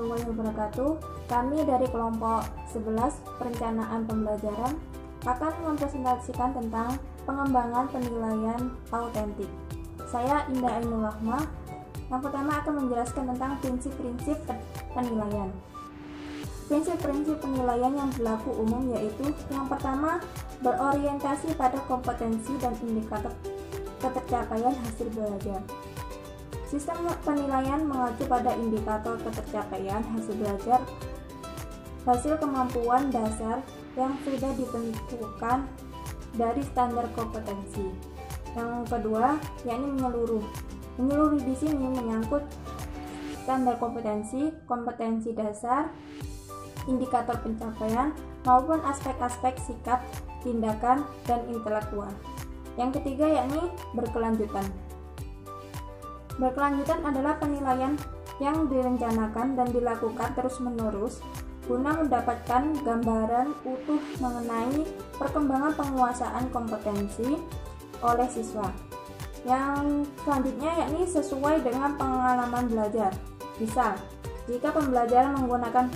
warahmatullahi wabarakatuh. Kami dari kelompok 11 Perencanaan Pembelajaran akan mempresentasikan tentang pengembangan penilaian autentik. Saya Indah Ainul Rahmah. Yang pertama akan menjelaskan tentang prinsip-prinsip penilaian. Prinsip-prinsip penilaian yang berlaku umum yaitu yang pertama, berorientasi pada kompetensi dan indikator ketercapaian hasil belajar. Sistem penilaian mengacu pada indikator ketercapaian hasil belajar, hasil kemampuan dasar yang sudah ditentukan dari standar kompetensi. Yang kedua, yakni menyeluruh. Menyeluruh di sini menyangkut standar kompetensi, kompetensi dasar, indikator pencapaian, maupun aspek-aspek sikap, tindakan, dan intelektual. Yang ketiga, yakni berkelanjutan. Berkelanjutan adalah penilaian yang direncanakan dan dilakukan terus-menerus guna mendapatkan gambaran utuh mengenai perkembangan penguasaan kompetensi oleh siswa. Yang selanjutnya yakni sesuai dengan pengalaman belajar. Misal, jika pembelajaran menggunakan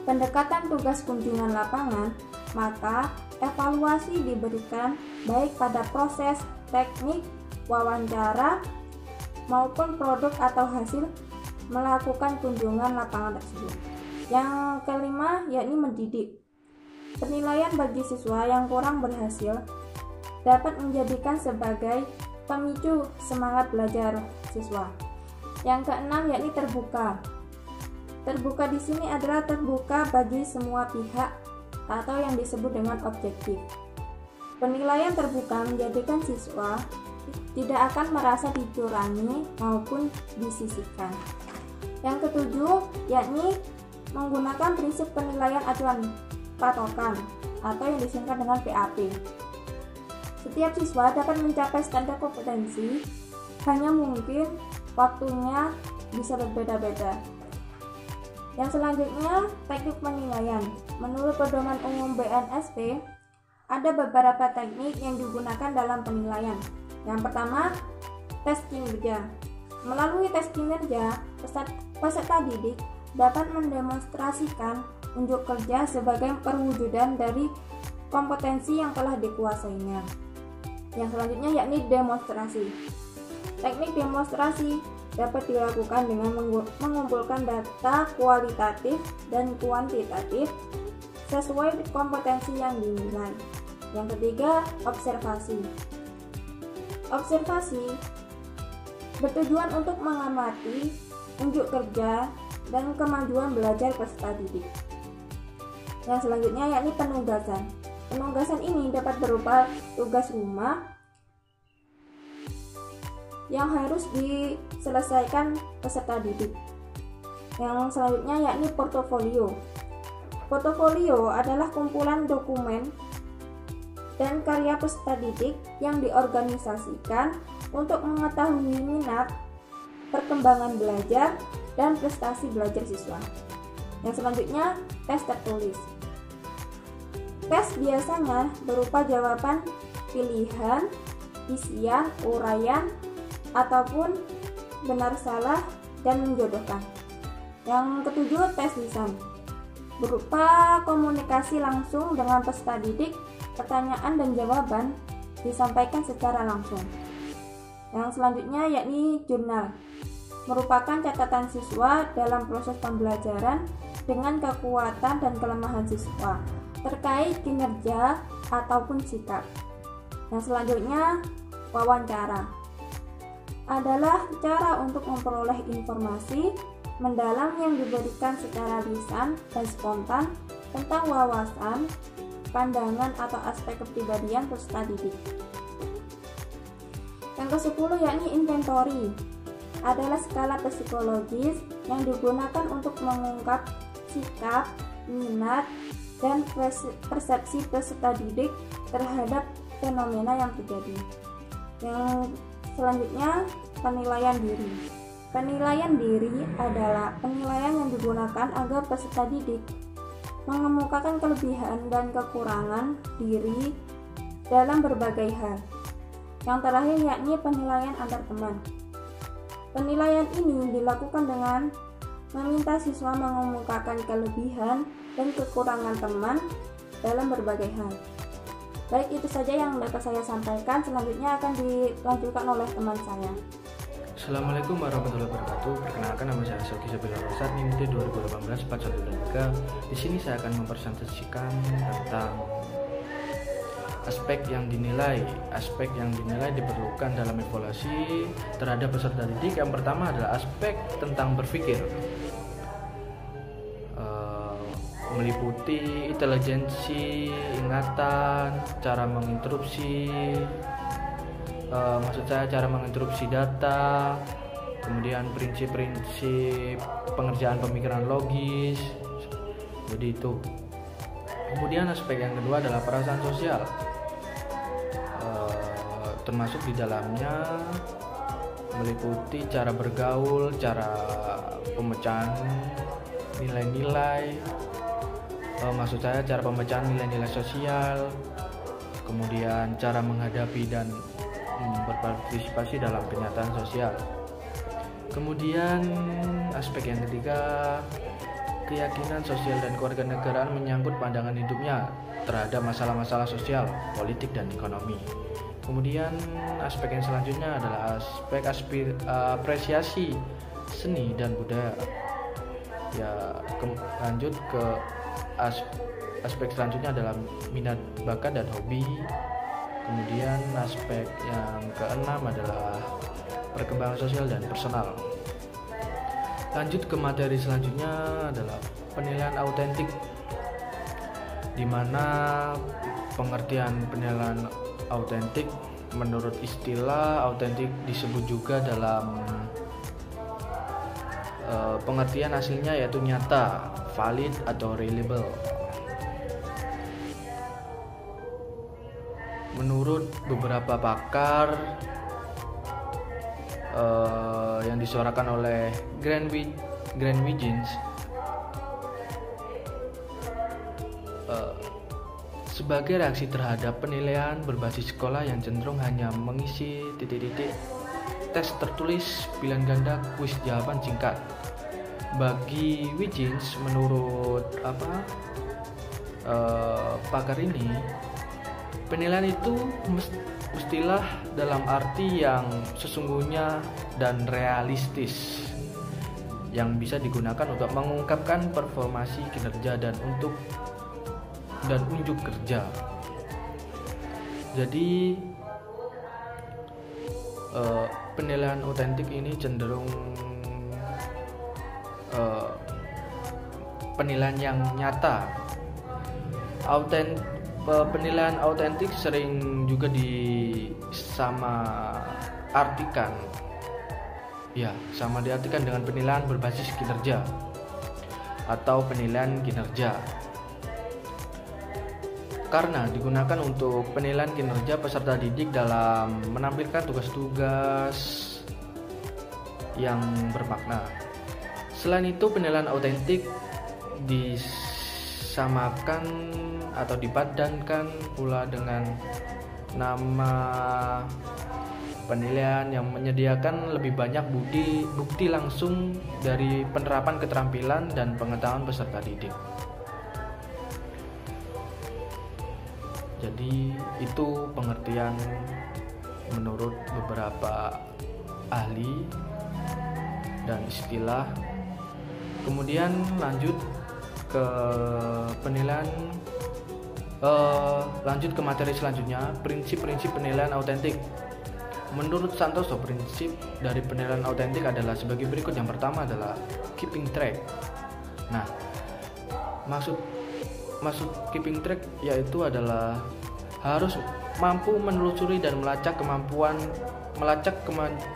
pendekatan tugas kunjungan lapangan, maka evaluasi diberikan baik pada proses, teknik, wawancara, maupun produk atau hasil melakukan kunjungan lapangan tersebut. Yang kelima yakni mendidik. Penilaian bagi siswa yang kurang berhasil dapat menjadikan sebagai pemicu semangat belajar siswa. Yang keenam yakni terbuka. Terbuka di sini adalah terbuka bagi semua pihak atau yang disebut dengan objektif. Penilaian terbuka menjadikan siswa tidak akan merasa dicurangi maupun disisihkan. Yang ketujuh, yakni menggunakan prinsip penilaian acuan patokan atau yang disingkat dengan PAP. Setiap siswa dapat mencapai standar kompetensi, hanya mungkin waktunya bisa berbeda-beda. Yang selanjutnya, teknik penilaian. Menurut Pedoman Umum BNSP, ada beberapa teknik yang digunakan dalam penilaian. Yang pertama, tes kinerja. Melalui tes kinerja, peserta didik dapat mendemonstrasikan unjuk kerja sebagai perwujudan dari kompetensi yang telah dikuasainya. Yang selanjutnya yakni demonstrasi. Teknik demonstrasi dapat dilakukan dengan mengumpulkan data kualitatif dan kuantitatif sesuai kompetensi yang dinilai. Yang ketiga, observasi. Observasi bertujuan untuk mengamati unjuk kerja dan kemajuan belajar peserta didik. Yang selanjutnya yakni penugasan. Penugasan ini dapat berupa tugas rumah yang harus diselesaikan peserta didik. Yang selanjutnya yakni portofolio. Portofolio adalah kumpulan dokumen dan karya peserta didik yang diorganisasikan untuk mengetahui minat, perkembangan belajar, dan prestasi belajar siswa. Yang selanjutnya, tes tertulis. Tes biasanya berupa jawaban pilihan, isian, uraian, ataupun benar salah dan menjodohkan. Yang ketujuh, tes lisan. Berupa komunikasi langsung dengan peserta didik, pertanyaan dan jawaban disampaikan secara langsung. Yang selanjutnya yakni jurnal. Merupakan catatan siswa dalam proses pembelajaran dengan kekuatan dan kelemahan siswa terkait kinerja ataupun sikap. Yang selanjutnya, wawancara. Adalah cara untuk memperoleh informasi mendalam yang diberikan secara lisan dan spontan tentang wawasan, pandangan atau aspek kepribadian peserta didik. Yang ke-10 yakni inventory. Adalah skala psikologis yang digunakan untuk mengungkap sikap, minat, dan persepsi peserta didik terhadap fenomena yang terjadi. Yang selanjutnya, penilaian diri. Penilaian diri adalah penilaian yang digunakan agar peserta didik mengemukakan kelebihan dan kekurangan diri dalam berbagai hal. Yang terakhir yakni penilaian antar teman. Penilaian ini dilakukan dengan meminta siswa mengemukakan kelebihan dan kekurangan teman dalam berbagai hal. Baik, itu saja yang dapat saya sampaikan. Selanjutnya akan dilanjutkan oleh teman saya. Assalamualaikum warahmatullahi wabarakatuh. Perkenalkan, nama saya Soki Sabila Rosar, NIM 2018 4123. Di sini saya akan mempresentasikan tentang aspek yang dinilai diperlukan dalam evaluasi terhadap peserta didik. Yang pertama adalah aspek tentang berpikir, meliputi intelijensi, ingatan, cara menginterupsi, cara menginterupsi data, kemudian prinsip-prinsip pengerjaan pemikiran logis. Jadi itu. Kemudian aspek yang kedua adalah perasaan sosial, termasuk di dalamnya meliputi cara bergaul, cara pemecahan nilai-nilai, cara pemecahan nilai-nilai sosial, kemudian cara menghadapi dan berpartisipasi dalam kenyataan sosial. Kemudian aspek yang ketiga, keyakinan sosial dan kewarganegaraan menyangkut pandangan hidupnya terhadap masalah-masalah sosial, politik, dan ekonomi. Kemudian aspek yang selanjutnya adalah aspek apresiasi seni dan budaya. Lanjut ke aspek selanjutnya adalah minat bakat dan hobi. Kemudian aspek yang keenam adalah perkembangan sosial dan personal. Lanjut ke materi selanjutnya adalah penilaian autentik, di mana pengertian penilaian autentik menurut istilah autentik disebut juga dalam pengertian aslinya yaitu nyata, valid, atau reliable. Menurut beberapa pakar yang disuarakan oleh Grant Wiggins, sebagai reaksi terhadap penilaian berbasis sekolah yang cenderung hanya mengisi titik-titik tes tertulis pilihan ganda kuis jawaban singkat. Bagi Wiggins, menurut pakar ini, penilaian itu mestilah dalam arti yang sesungguhnya dan realistis, yang bisa digunakan untuk mengungkapkan performasi kinerja dan unjuk kerja. Jadi penilaian autentik ini cenderung penilaian yang nyata. Penilaian autentik sering juga diartikan dengan penilaian berbasis kinerja atau penilaian kinerja, karena digunakan untuk penilaian kinerja peserta didik dalam menampilkan tugas-tugas yang bermakna. Selain itu, penilaian autentik disamakan atau dipadankan pula dengan nama penilaian yang menyediakan lebih banyak bukti langsung dari penerapan keterampilan dan pengetahuan peserta didik. Jadi itu pengertian menurut beberapa ahli dan istilah. Kemudian lanjut ke penilaian, lanjut ke materi selanjutnya, prinsip-prinsip penilaian autentik. Menurut Santoso, prinsip dari penilaian autentik adalah sebagai berikut. Yang pertama adalah keeping track. Nah, maksud keeping track yaitu adalah harus mampu menelusuri dan melacak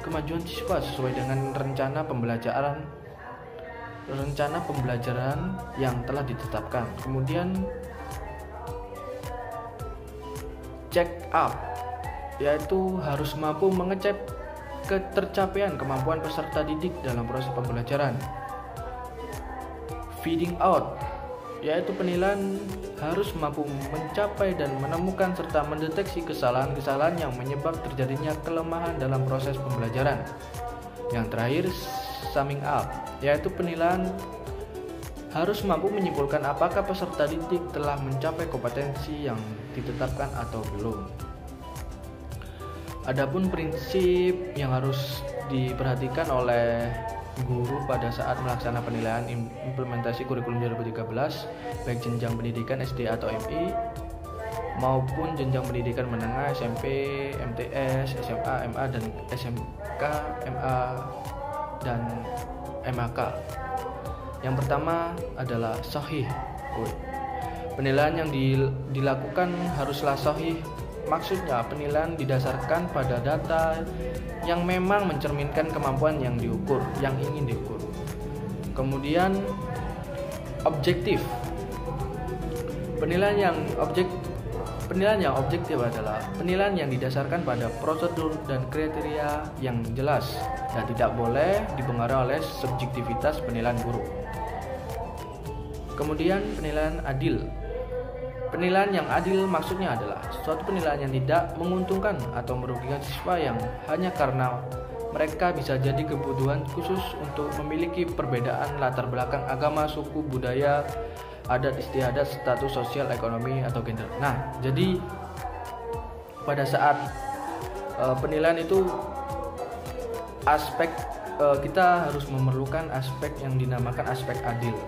kemajuan siswa sesuai dengan rencana pembelajaran yang telah ditetapkan. Kemudian check up, yaitu harus mampu mengecek ketercapaian kemampuan peserta didik dalam proses pembelajaran. Feeding out, yaitu penilaian harus mampu mencapai dan menemukan serta mendeteksi kesalahan-kesalahan yang menyebab terjadinya kelemahan dalam proses pembelajaran. Yang terakhir, summing up, yaitu penilaian harus mampu menyimpulkan apakah peserta didik telah mencapai kompetensi yang ditetapkan atau belum. Adapun prinsip yang harus diperhatikan oleh guru pada saat melaksanakan penilaian implementasi kurikulum 2013 baik jenjang pendidikan SD atau MI maupun jenjang pendidikan menengah SMP, MTS, SMA, MA dan SMK, MA dan MAK. Yang pertama adalah sahih. Penilaian yang dilakukan haruslah sahih. Maksudnya penilaian didasarkan pada data yang memang mencerminkan kemampuan yang diukur, yang ingin diukur. Kemudian objektif. Penilaian yang objektif adalah penilaian yang didasarkan pada prosedur dan kriteria yang jelas dan tidak boleh dipengaruhi oleh subjektivitas penilaian guru. Kemudian penilaian adil. Penilaian yang adil maksudnya adalah suatu penilaian yang tidak menguntungkan atau merugikan siswa yang hanya karena mereka bisa jadi kebutuhan khusus untuk memiliki perbedaan latar belakang agama, suku, budaya, adat istiadat, status sosial, ekonomi, atau gender. Nah, jadi pada saat penilaian itu aspek kita harus memerlukan aspek yang dinamakan aspek adil.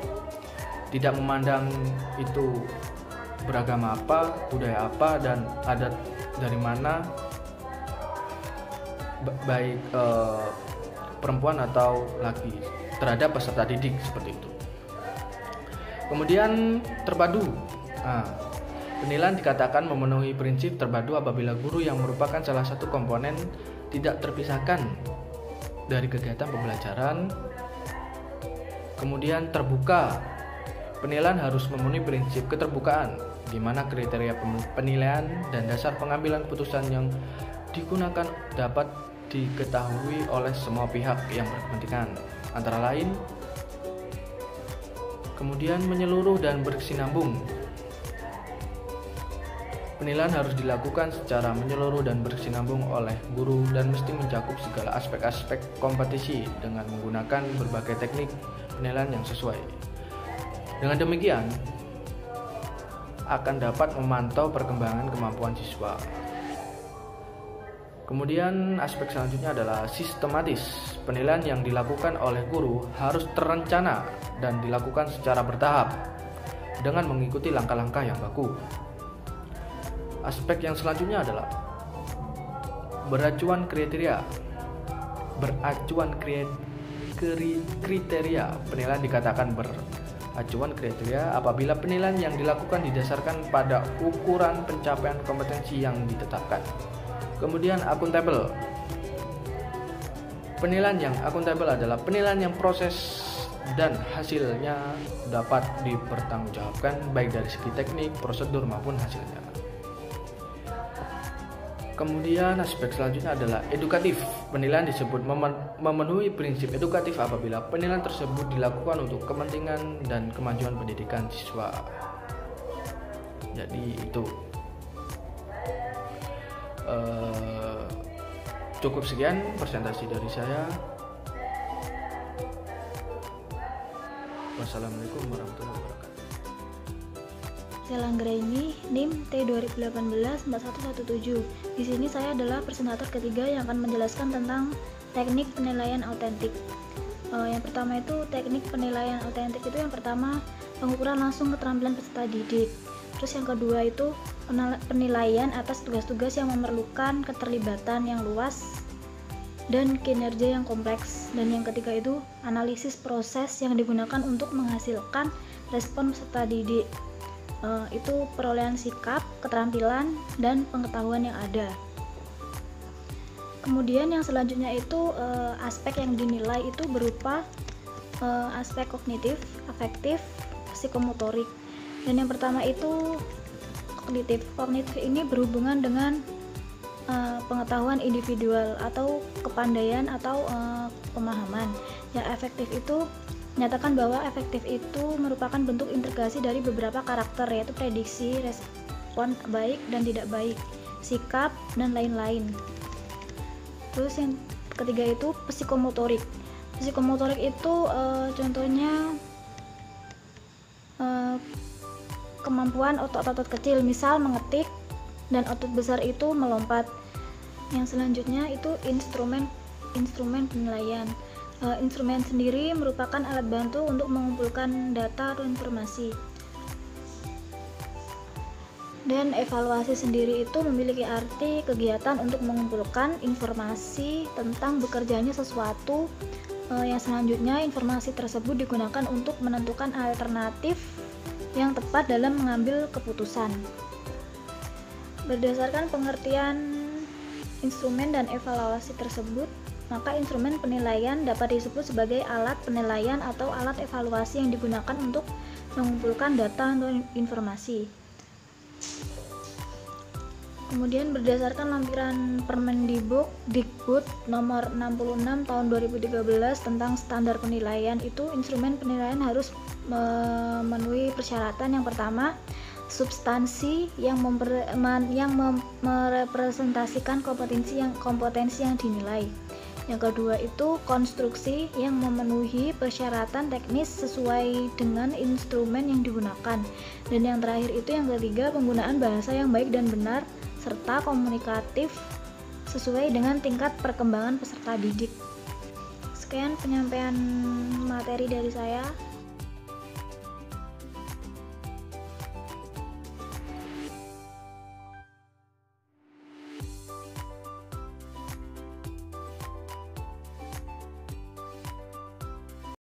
Tidak memandang itu beragama apa, budaya apa, dan adat dari mana, baik perempuan atau laki, terhadap peserta didik seperti itu. Kemudian terpadu. Penilaian dikatakan memenuhi prinsip terpadu apabila guru yang merupakan salah satu komponen tidak terpisahkan dari kegiatan pembelajaran. Kemudian terbuka. Penilaian harus memenuhi prinsip keterbukaan, di mana kriteria penilaian dan dasar pengambilan keputusan yang digunakan dapat diketahui oleh semua pihak yang berkepentingan, antara lain kemudian menyeluruh dan berkesinambung. Penilaian harus dilakukan secara menyeluruh dan berkesinambung oleh guru dan mesti mencakup segala aspek-aspek kompetisi dengan menggunakan berbagai teknik penilaian yang sesuai. Dengan demikian, akan dapat memantau perkembangan kemampuan siswa. Kemudian aspek selanjutnya adalah sistematis. Penilaian yang dilakukan oleh guru harus terencana dan dilakukan secara bertahap dengan mengikuti langkah-langkah yang baku. Aspek yang selanjutnya adalah beracuan kriteria. Penilaian dikatakan beracuan kriteria apabila penilaian yang dilakukan didasarkan pada ukuran pencapaian kompetensi yang ditetapkan. Kemudian akuntabel. Penilaian yang akuntabel adalah penilaian yang proses dan hasilnya dapat dipertanggungjawabkan baik dari segi teknik, prosedur maupun hasilnya. Kemudian aspek selanjutnya adalah edukatif. Penilaian disebut memenuhi prinsip edukatif apabila penilaian tersebut dilakukan untuk kepentingan dan kemajuan pendidikan siswa. Jadi itu cukup sekian presentasi dari saya. Wassalamualaikum warahmatullahi wabarakatuh. Saya Langgraini, NIM T2018-4117. Di sini saya adalah presentator ketiga yang akan menjelaskan tentang teknik penilaian autentik. Yang pertama itu teknik penilaian autentik itu yang pertama pengukuran langsung keterampilan peserta didik. Terus yang kedua itu penilaian atas tugas-tugas yang memerlukan keterlibatan yang luas dan kinerja yang kompleks. Dan yang ketiga itu analisis proses yang digunakan untuk menghasilkan respon peserta didik. Itu perolehan sikap, keterampilan, dan pengetahuan yang ada. Kemudian yang selanjutnya itu aspek yang dinilai itu berupa aspek kognitif, afektif, psikomotorik. Dan yang pertama itu kognitif. Kognitif ini berhubungan dengan pengetahuan individual atau kepandaian atau pemahaman. Yang afektif itu menyatakan bahwa efektif itu merupakan bentuk integrasi dari beberapa karakter, yaitu prediksi, respon baik dan tidak baik, sikap, dan lain-lain. Terus yang ketiga itu psikomotorik. Psikomotorik itu contohnya kemampuan otot-otot kecil, misal mengetik, dan otot besar itu melompat. Yang selanjutnya itu instrumen penilaian. Instrumen sendiri merupakan alat bantu untuk mengumpulkan data atau informasi. Dan evaluasi sendiri itu memiliki arti kegiatan untuk mengumpulkan informasi tentang bekerjanya sesuatu. Yang selanjutnya, informasi tersebut digunakan untuk menentukan alternatif yang tepat dalam mengambil keputusan. Berdasarkan pengertian instrumen dan evaluasi tersebut, maka instrumen penilaian dapat disebut sebagai alat penilaian atau alat evaluasi yang digunakan untuk mengumpulkan data atau informasi. Kemudian berdasarkan lampiran Permendikbud nomor 66 tahun 2013 tentang standar penilaian, itu instrumen penilaian harus memenuhi persyaratan. Yang pertama, substansi yang merepresentasikan kompetensi yang dinilai. Yang kedua itu konstruksi yang memenuhi persyaratan teknis sesuai dengan instrumen yang digunakan. Dan yang terakhir itu yang ketiga, penggunaan bahasa yang baik dan benar serta komunikatif sesuai dengan tingkat perkembangan peserta didik. Sekian penyampaian materi dari saya.